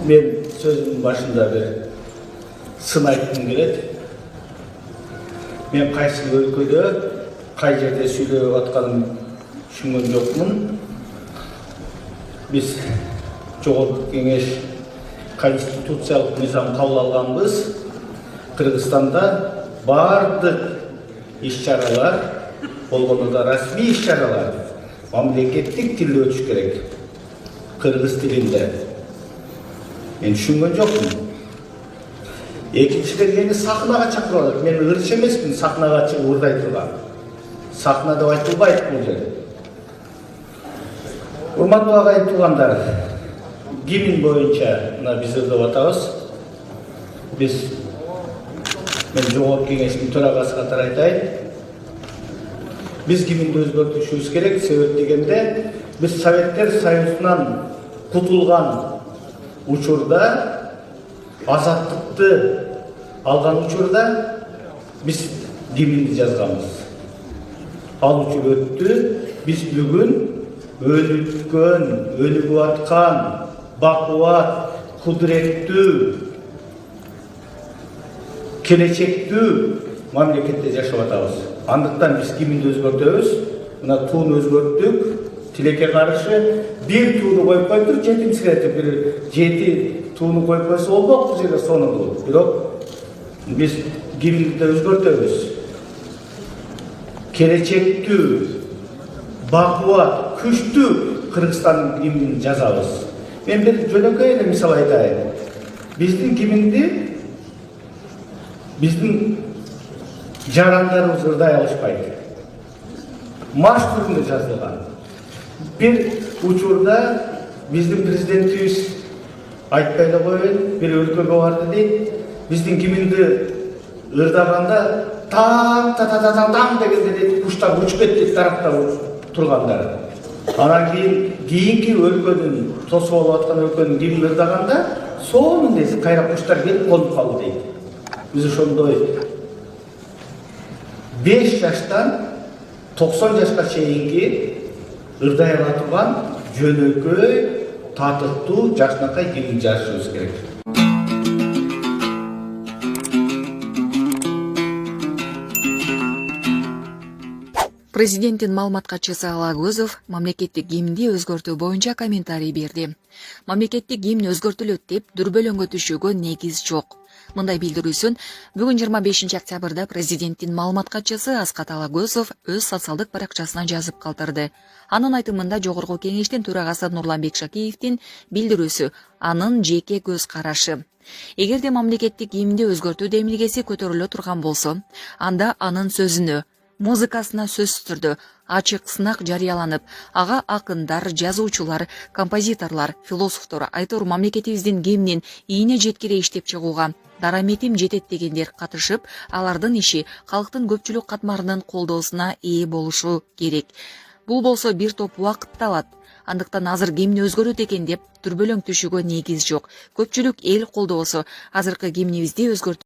Men sözümün başında bir сын aytқым келет. Men qayсы өлкөдө, кай жерде сүйлөп атканын түшүнгөн жокмун. Биз Жогорку Кеңеш конституциялык мыйзам кабыл алганбыз. Кыргызстанда бардык иш-чаралар, болгондо да расмий иш-чаралар мамлекеттик тилде өтүш керек. Кыргыз тилинде. Мен түшүнгөн жокмун. Экинчиден мени сахнага чакырып, мен ырчы эмесмин сахнага чыгып ырдай турган. Сахна деп айтылбайт бул жерде. Урматтуу агайын туугандар, гимн боюнча мына биз ырдап атабыз. Мен Жогорку Кеңештин төрагасы катары айтайын. Биз гимнди өзгөртүшүбүз керек. Себеп дегенде биз Советтер Союзунан кутулган учурда, азаттыкты алган учурда биз гимнди жазганбыз. Ал учур өттү. Биз бүгүн өнүгүп аткан, бакубат, кудуреттүү, келечектүү мамлекетте жашап атабыз. Андыктан биз гимнди өзгөртөбүз. Мына туун өзгөрттүк. Тилекке каршы бир тууну коюп койдур, жетимсиретип бир 7 тууну коюп койсо болбок бул жерде сонун. Бирок биз гимнди өзгөртөбүз. Келечектүү, бакубат, күчтүү Кыргызстандын гимнин жазабыз. Мен бир жөнөкөй эле мисал айтайын. Биздин гимнди биздин жарандарыбыз ырдай алышпайт. Марш түрүндө жазылган. Bir учурда биздин президентибиз айтпай эле коеюн, бир өлкөгө барды дейт. Биздин гимнди ырдаганда таң дегенде дейт, куштар учуп кетти тараптап тургандар. Анан кийинки өлкөнүн, тосуп алып аткан өлкөнүн гимнин ырдаганда сонун дейт, кайра куштар келип конуп калды дейт. Биз ошондой 5 жаштан 90 жашка чейинки ырдай ала турган жөнөкөй, татыктуу, жакшынакай гимн жазышыбыз керек. Президенттин маалымат катчысы Алагөзов мамлекеттик гимнди өзгөртүү боюнча комментарий берди. Мамлекеттик гимн өзгөртүлөт деп дүрбөлөңгө түшүүгө негиз жок. Мындай билдирүүсүн бүгүн 25 октябрда президенттин маалымат катчысы Аскат Алагөзов өз социалдык баракчасына жазып калтырды. Анын айтымында Жогорку Кеңештин төрагасы Нурланбек Шакиевдин билдирүүсү анын жеке көз карашы. Эгерде мамлекеттик гимнди өзгөртүү демилгеси көтөрүлө турган болсо, анда анын сөзүнө, музыкасына сөзсүз түрдө ачык сынак жарыяланып, ага акындар, жазуучулар, композиторлор, философтор айтор мамлекетибиздин гимнин ийине жеткире иштеп чыгууга дараметим жетет дегендер катышып, алардын иши калктын көпчүлүк катмарынын колдоосуна ээ болушу керек. Бул болсо бир топ убакытты алат. Андыктан азыр гимн өзгөрөт экен деп дүрбөлөң түшүүгө негиз жок. Көпчүлүк эл колдоосу азыркы гимнибизди өзгөртүү